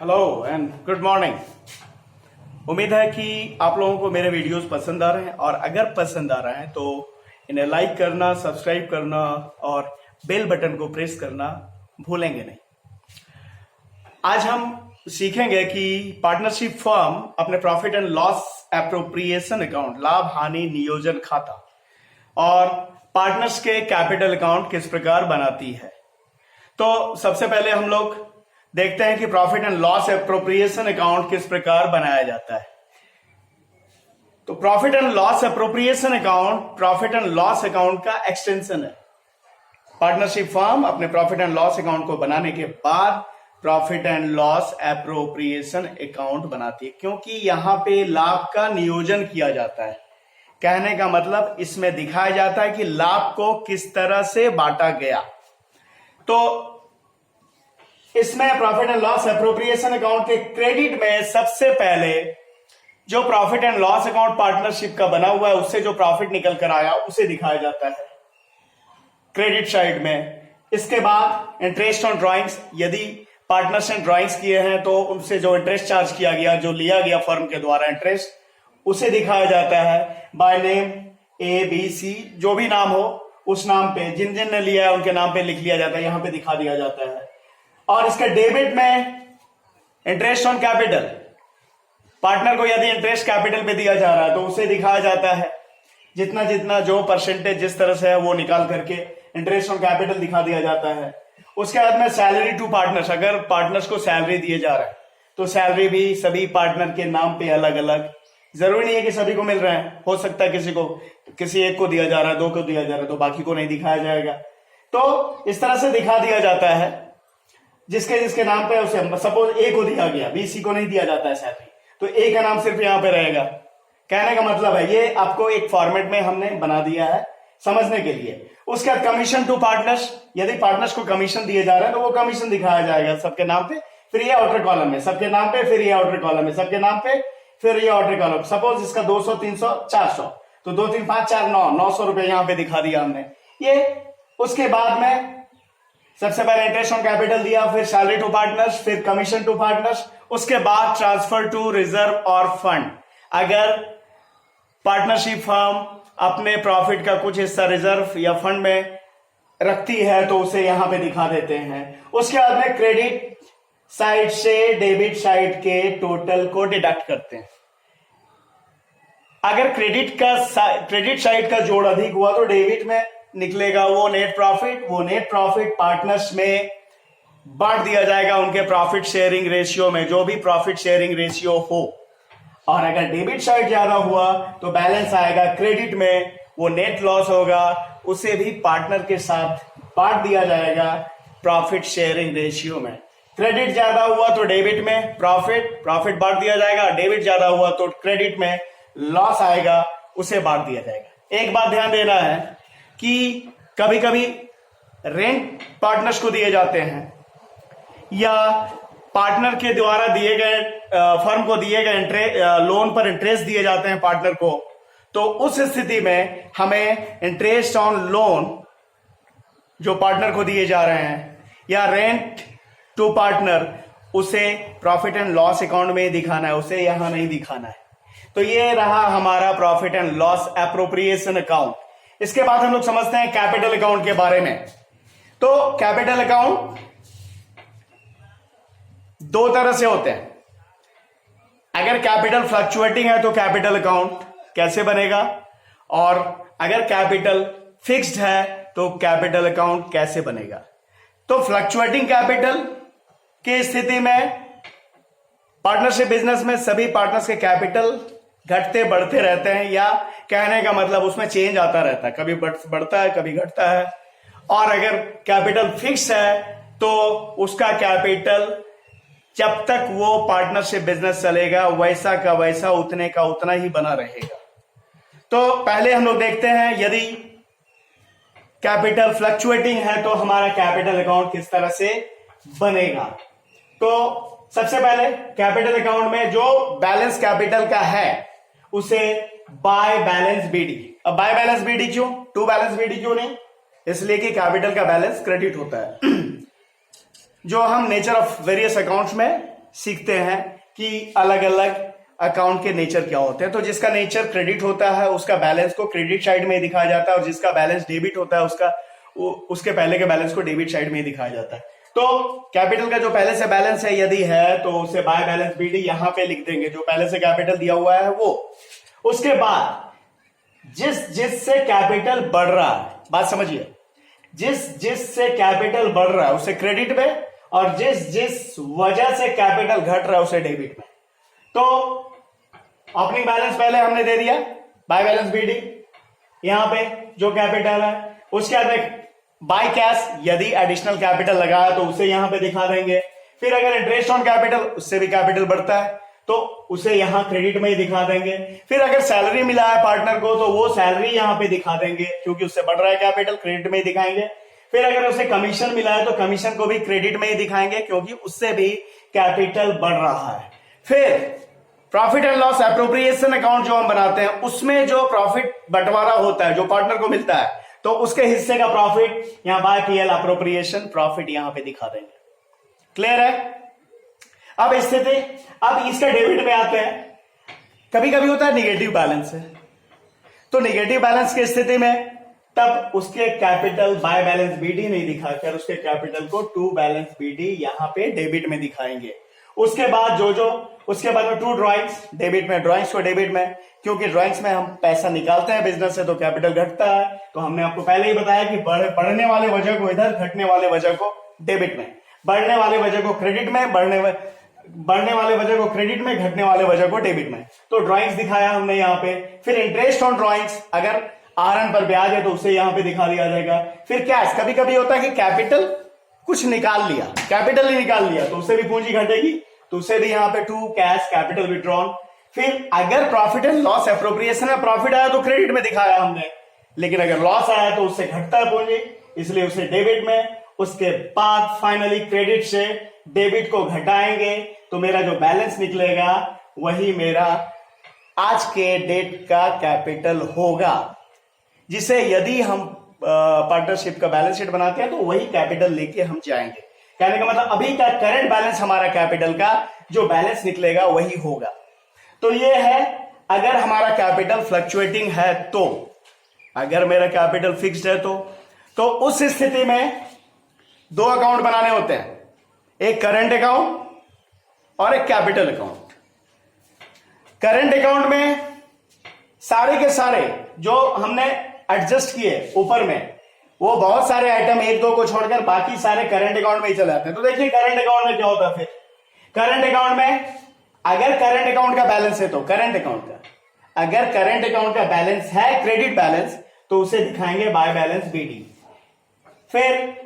Hello and good morning. उम्मीद है कि आप लोगों को मेरे वीडियोस पसंद आ रहे हैं और अगर पसंद आ रहे हैं तो इन्हें लाइक करना, सब्सक्राइब करना और बेल बटन को प्रेस करना भूलेंगे नहीं। आज हम सीखेंगे कि पार्टनरशिप फर्म अपने profit and loss appropriation account, लाभ हानि नियोजन खाता और पार्टनर्स के कैपिटल अकाउंट किस प्रकार बनाती है। तो सबसे पहले हम लोग देखते हैं कि profit and loss appropriation account किस प्रकार बनाया जाता है। तो profit and loss appropriation account profit and loss account का एक्सटेंशन है। पार्टनरशिप फर्म अपने प्रॉफिट एंड लॉस अकाउंट को बनाने के बाद profit and loss appropriation account बनाती है, क्योंकि यहां पे लाभ का नियोजन किया जाता है। कहने का मतलब इसमें दिखाया जाता है कि लाभ को किस तरह से बांटा गया। तो इसमें profit and loss appropriation account के क्रेडिट में सबसे पहले जो profit and loss account partnership का बना हुआ है उससे जो प्रॉफिट निकल कर आया उसे दिखाया जाता है क्रेडिट साइड में। इसके बाद इंटरेस्ट ऑन ड्राइंग्स, यदि पार्टनर्स ने ड्राइंग्स किए हैं तो उनसे जो इंटरेस्ट चार्ज किया गया, जो लिया गया फर्म के द्वारा इंटरेस्ट, उसे दिखाया जाता है by name A B C, जो भी नाम हो उस नाम पे, जिन जिन ने लिया है उनके नाम पे लिख लिया जाता है, यहां पे दिखा दिया जाता है। और इसके डेबिट में इंटरेस्ट ऑन कैपिटल, पार्टनर को यदि इंटरेस्ट कैपिटल पे दिया जा रहा है तो उसे दिखाया जाता है जितना जितना जो परसेंटेज जिस तरह से है वो निकाल करके इंटरेस्ट ऑन कैपिटल दिखा दिया जाता है। उसके बाद में सैलरी टू पार्टनर्स, अगर पार्टनर्स को सैलरी दिए जा रहा है तो सैलरी भी सभी पार्टनर के नाम पे अलग अलग, जरूरी नहीं है कि सभी को मिल रहा है, हो सकता है किसी एक को दिया जा रहा है, दो को दिया जा रहा है तो बाकी को नहीं दिखाया जाएगा। तो इस तरह से दिखा दिया जाता है जिसके जिसके नाम पे उसे, सपोज ए को दिया गया, बी सी को नहीं दिया जाता है सैलरी, तो ए का नाम सिर्फ यहां पे रहेगा। कहने का मतलब है ये आपको एक फॉर्मेट में हमने बना दिया है समझने के लिए। उसके बाद कमीशन टू पार्टनर्स, यदि पार्टनर्स को कमीशन दिए जा रहे हैं तो वो कमीशन दिखाया जाएगा सबके नाम पे, फिर ये आउटर कॉलम में सबके नाम पे, फिर ये आउटर कॉलम में सबके नाम पे, फिर ये आउटर कॉलम। सपोज इसका 200, 300, 400, तो 2, 3, 5, 4, 900 रुपए यहां पे दिखा दिया हमने ये। उसके बाद में सबसे पहले इंटरेस्ट ऑन कैपिटल दिया, फिर सैलरी टू पार्टनर्स, फिर कमीशन टू पार्टनर्स, उसके बाद ट्रांसफर टू रिजर्व और फंड। अगर पार्टनरशिप फर्म अपने प्रॉफिट का कुछ हिस्सा रिजर्व या फंड में रखती है तो उसे यहां पे दिखा देते हैं। उसके बाद में क्रेडिट साइड से डेबिट साइड के टोटल को डिडक्ट करते हैं। अगर क्रेडिट साइड का जोड़ अधिक हुआ तो डेबिट में निकलेगा वो नेट प्रॉफिट पार्टनर्स में बांट दिया जाएगा उनके प्रॉफिट शेयरिंग रेशियो में, जो भी प्रॉफिट शेयरिंग रेशियो हो। और अगर डेबिट साइड ज्यादा हुआ तो बैलेंस आएगा क्रेडिट में, वो नेट लॉस होगा, उसे भी पार्टनर के साथ बांट दिया जाएगा प्रॉफिट शेयरिंग रेशियो में। क्रेडिट ज्यादा हुआ तो डेबिट में प्रॉफिट बांट दिया जाएगा, डेबिट ज्यादा हुआ तो क्रेडिट में लॉस आएगा, उसे बांट दिया जाएगा। एक बात ध्यान देना है कि कभी कभी रेंट पार्टनर्स को दिए जाते हैं या पार्टनर के द्वारा दिए गए फर्म को दिए गए लोन पर इंटरेस्ट दिए जाते हैं पार्टनर को, तो उस स्थिति में हमें इंटरेस्ट ऑन लोन जो पार्टनर को दिए जा रहे हैं या रेंट टू पार्टनर, उसे प्रॉफिट एंड लॉस अकाउंट में ही दिखाना है, उसे यहां नहीं दिखाना है। तो ये रहा हमारा profit and loss appropriation account. इसके बाद हम लोग समझते हैं कैपिटल अकाउंट के बारे में। तो कैपिटल अकाउंट दो तरह से होते हैं। अगर कैपिटल फ्लक्चुएटिंग है तो कैपिटल अकाउंट कैसे बनेगा, और अगर कैपिटल फिक्स्ड है तो कैपिटल अकाउंट कैसे बनेगा। तो फ्लक्चुएटिंग कैपिटल की स्थिति में पार्टनरशिप बिजनेस में सभी पार्टनर्स के कैपिटल घटते बढ़ते रहते हैं, या कहने का मतलब उसमें चेंज आता रहता है, कभी बढ़ता है कभी घटता है। और अगर कैपिटल फिक्स है तो उसका कैपिटल जब तक वो पार्टनरशिप बिजनेस चलेगा वैसा का वैसा उतने का उतना ही बना रहेगा। तो पहले हम लोग देखते हैं यदि कैपिटल फ्लक्चुएटिंग है तो हमारा कैपिटल अकाउंट किस तरह से बनेगा। तो सबसे पहले कैपिटल अकाउंट में जो बैलेंस कैपिटल का है उसे बाय बैलेंस बीडी। अब बाय बैलेंस बीडी क्यों, टू बैलेंस बीडी क्यों नहीं, इसलिए कि कैपिटल का बैलेंस क्रेडिट होता है। जो हम नेचर ऑफ वेरियस अकाउंट्स में सीखते हैं कि अलग अलग अकाउंट के नेचर क्या होते हैं। तो जिसका नेचर क्रेडिट होता है उसका बैलेंस को क्रेडिट साइड में ही दिखाया जाता है, और जिसका बैलेंस डेबिट होता है उसके पहले के बैलेंस को डेबिट साइड में ही दिखाया जाता है। तो कैपिटल का जो पहले से बैलेंस है यदि है तो उसे बाय बैलेंस बीडी यहां पे लिख देंगे, जो पहले से कैपिटल दिया हुआ है वो। उसके बाद जिससे कैपिटल बढ़ रहा है, बात समझिए, जिससे कैपिटल बढ़ रहा है उसे क्रेडिट में, और जिस वजह से कैपिटल घट रहा है उसे डेबिट में। तो ओपनिंग बैलेंस पहले हमने दे दिया, बाय बैलेंस बीडी यहां पे जो कैपिटल है। उसके बाद बाय कैश यदि एडिशनल कैपिटल लगा है तो उसे यहां पे दिखा देंगे। फिर अगर इंटरेस्ट ऑन कैपिटल, उससे भी कैपिटल बढ़ता है तो उसे यहां क्रेडिट में ही दिखा देंगे। फिर अगर सैलरी मिला है पार्टनर को तो वो सैलरी यहां पे दिखा देंगे, क्योंकि उससे बढ़ रहा है कैपिटल, क्रेडिट में ही दिखाएंगे। फिर अगर उसे कमीशन मिला है तो कमीशन को भी क्रेडिट में ही दिखाएंगे, क्योंकि उससे भी कैपिटल बढ़ रहा है। फिर profit and loss appropriation account जो हम बनाते हैं उसमें जो प्रॉफिट बंटवारा होता है, जो पार्टनर को मिलता है, तो उसके हिस्से का प्रॉफिट यहां बाय पीएल एप्रोप्रिएशन प्रॉफिट यहां पे दिखा देंगे। क्लियर है? अब स्थिति, अब इसका डेबिट में आते हैं। कभी कभी होता है निगेटिव बैलेंस है, तो निगेटिव बैलेंस की स्थिति में तब उसके कैपिटल बाय बैलेंस बीडी नहीं दिखाकर उसके कैपिटल को टू बैलेंस बीडी यहां पे डेबिट में दिखाएंगे। उसके बाद उसके बाद में टू ड्राइंग्स डेबिट में, ड्राइंग्स को डेबिट में, क्योंकि ड्राइंग्स में हम पैसा निकालते हैं बिजनेस से तो कैपिटल घटता है। तो हमने आपको पहले ही बताया कि बढ़ने वाले वजह को इधर, घटने वाले वजह को डेबिट में, बढ़ने वाले वजह को क्रेडिट में, बढ़ने वाले वजह को क्रेडिट में, घटने वाले वजह को डेबिट में। तो ड्राइंग्स दिखाया हमने यहाँ पे। फिर इंटरेस्ट ऑन ड्राइंग्स, अगर आरएन पर ब्याज है तो उसे यहाँ पे दिखा दिया जाएगा। फिर कैश, कभी कभी होता है कि कैपिटल कुछ निकाल लिया, कैपिटल ही निकाल लिया तो उससे भी पूंजी घटेगी, तो उसे भी यहाँ पे टू कैश कैपिटल विड्रॉन। फिर अगर प्रॉफिट एंड लॉस एप्रोप्रिएशन में प्रॉफिट आया तो क्रेडिट में दिखाया हमने, लेकिन अगर लॉस आया तो उससे घटता है पूंजी, इसलिए उसे डेबिट में। उसके बाद फाइनली क्रेडिट से डेबिट को घटाएंगे तो मेरा जो बैलेंस निकलेगा वही मेरा आज के डेट का कैपिटल होगा, जिसे यदि हम पार्टनरशिप का बैलेंस शीट बनाते हैं तो वही कैपिटल लेके हम जाएंगे। कहने का मतलब अभी का करंट बैलेंस हमारा कैपिटल का जो बैलेंस निकलेगा वही होगा। तो ये है अगर हमारा कैपिटल फ्लक्चुएटिंग है तो। अगर मेरा कैपिटल फिक्स्ड है तो उस स्थिति में दो अकाउंट बनाने होते हैं, एक करंट अकाउंट और एक कैपिटल अकाउंट। करंट अकाउंट में सारे के सारे जो हमने एडजस्ट किए ऊपर में, वो बहुत सारे आइटम एक दो को छोड़कर बाकी सारे करंट अकाउंट में ही चले जाते हैं। तो देखिए करंट अकाउंट में क्या होता है। फिर करंट अकाउंट में अगर करंट अकाउंट का बैलेंस है तो करंट अकाउंट का, अगर करंट अकाउंट का बैलेंस है क्रेडिट बैलेंस तो उसे दिखाएंगे बाय बैलेंस बीडी। फिर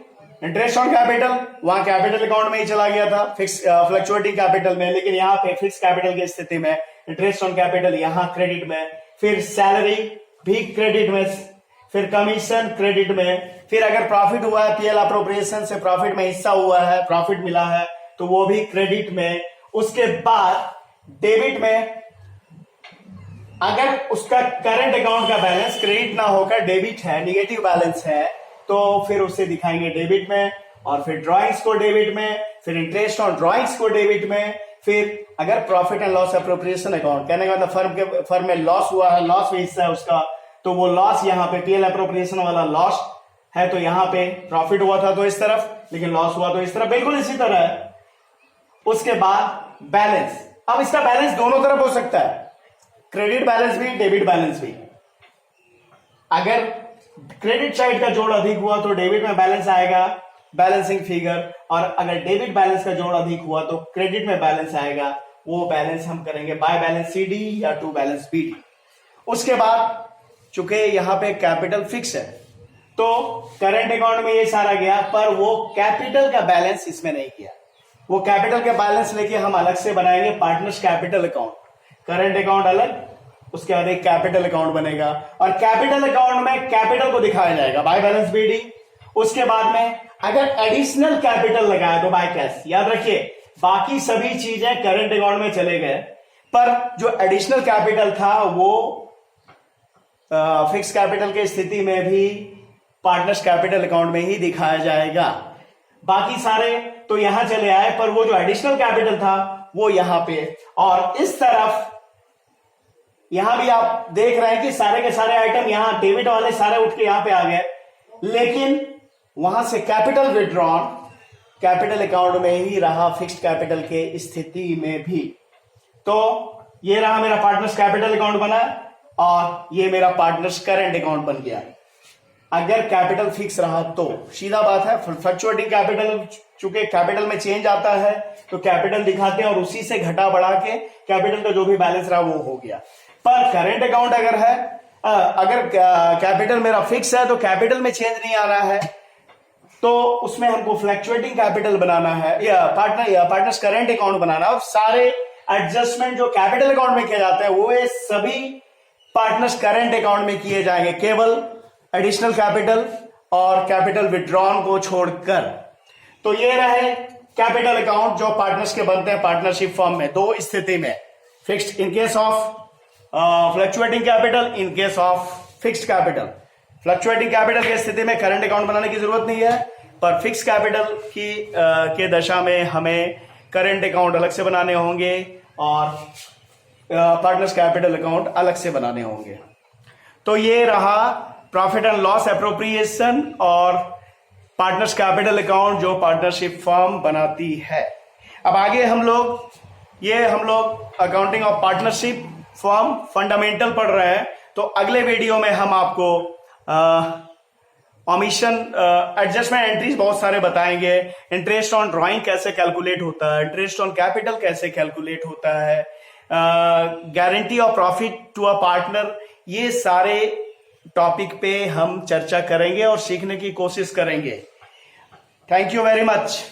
इंटरेस्ट ऑन कैपिटल, वहां कैपिटल अकाउंट में ही चला गया था फिक्स फ्लक्चुएटिंग कैपिटल में, लेकिन यहां पे फिक्स कैपिटल की स्थिति में इंटरेस्ट ऑन कैपिटल यहां क्रेडिट में। फिर सैलरी भी क्रेडिट में, फिर कमीशन क्रेडिट में। फिर अगर प्रॉफिट हुआ है पीएल अप्रोप्रिएशन से प्रॉफिट में हिस्सा हुआ है, प्रॉफिट मिला है तो वो भी क्रेडिट में। उसके बाद डेबिट में अगर उसका करंट अकाउंट का बैलेंस क्रेडिट ना होकर डेबिट है, निगेटिव बैलेंस है, तो फिर उसे दिखाएंगे डेबिट में। और फिर ड्राइंग्स को डेबिट में, फिर इंटरेस्ट ऑन ड्राइंग्स को डेबिट में। फिर अगर profit and loss appropriation account, कहने का मतलब फर्म में लॉस हुआ है, लॉस में हिस्सा है उसका, तो वो लॉस यहाँ पे पीएल एप्रोप्रिएशन वाला लॉस है, तो यहाँ पे प्रॉफिट हुआ था तो इस तरफ, लेकिन लॉस हुआ तो इस तरफ, बिल्कुल इसी तरह है। उसके बाद बैलेंस, अब इसका बैलेंस दोनों तरफ हो सकता है, क्रेडिट बैलेंस भी डेबिट बैलेंस भी। अगर क्रेडिट साइड का जोड़ अधिक हुआ तो डेबिट में बैलेंस आएगा, बैलेंसिंग फिगर, और अगर डेबिट बैलेंस का जोड़ अधिक हुआ तो क्रेडिट में बैलेंस आएगा। वो बैलेंस हम करेंगे बाय बैलेंस सीडी या टू बैलेंस बीडी। उसके बाद चूंकि यहां पे कैपिटल फिक्स है तो करंट अकाउंट में ये सारा गया, पर वो कैपिटल का बैलेंस इसमें नहीं किया। वो कैपिटल का बैलेंस लेके हम अलग से बनाएंगे partners capital account. Current account अलग, उसके बाद एक कैपिटल अकाउंट बनेगा, और कैपिटल अकाउंट में कैपिटल को दिखाया जाएगा बाय बैलेंस बीडी। उसके बाद में अगर एडिशनल कैपिटल लगाए तो बाय कैश। याद रखिए बाकी सभी चीजें करंट अकाउंट में चले गए, पर जो एडिशनल कैपिटल था वो फिक्स कैपिटल की स्थिति में भी पार्टनर्स कैपिटल अकाउंट में ही दिखाया जाएगा। बाकी सारे तो यहां चले आए, पर वो जो एडिशनल कैपिटल था वो यहां पे। और इस तरफ यहां भी आप देख रहे हैं कि सारे के सारे आइटम यहां डेबिट वाले सारे उठ के यहां पे आ गए, लेकिन वहां से कैपिटल विड्रॉन कैपिटल अकाउंट में ही रहा, फिक्स्ड कैपिटल के स्थिति में भी। तो ये रहा मेरा पार्टनर्स कैपिटल अकाउंट बना और ये मेरा पार्टनर्स करेंट अकाउंट बन गया। अगर कैपिटल फिक्स रहा तो सीधा बात है, फ्लक्चुएटिंग कैपिटल चूंकि कैपिटल में चेंज आता है तो कैपिटल दिखाते हैं और उसी से घटा बढ़ा के कैपिटल का जो भी बैलेंस रहा वो हो गया। पर करेंट अकाउंट अगर है, अगर कैपिटल मेरा फिक्स है तो कैपिटल में चेंज नहीं आ रहा है, तो उसमें हमको फ्लक्चुएटिंग कैपिटल बनाना है या पार्टनर्स करेंट अकाउंट बनाना है। और सारे एडजस्टमेंट जो कैपिटल अकाउंट में किए जाते हैं वो ये सभी पार्टनर्स करेंट अकाउंट में किए जाएंगे, केवल एडिशनल कैपिटल और कैपिटल विड्रॉन को छोड़कर। तो ये रहे कैपिटल अकाउंट जो पार्टनर्स के बनते हैं पार्टनरशिप फर्म में, दो स्थिति में, fixed in case of fluctuating capital, in case of fixed capital. Fluctuating capital की स्थिति में करंट अकाउंट बनाने की जरूरत नहीं है, पर फिक्स कैपिटल की के दशा में हमें करंट अकाउंट अलग से बनाने होंगे और पार्टनर्स कैपिटल अकाउंट अलग से बनाने होंगे। तो ये रहा प्रॉफिट एंड लॉस एप्रोप्रिएशन और पार्टनर्स कैपिटल अकाउंट जो पार्टनरशिप फर्म बनाती है। अब आगे हम लोग accounting of partnership firm fundamental पढ़ रहे हैं। तो अगले वीडियो में हम आपको ओमिशन एडजस्टमेंट एंट्रीज बहुत सारे बताएंगे, इंटरेस्ट ऑन ड्रॉइंग कैसे कैलकुलेट होता है, इंटरेस्ट ऑन कैपिटल कैसे कैलकुलेट होता है, guarantee of profit to a partner, ये सारे टॉपिक पे हम चर्चा करेंगे और सीखने की कोशिश करेंगे। Thank you very much.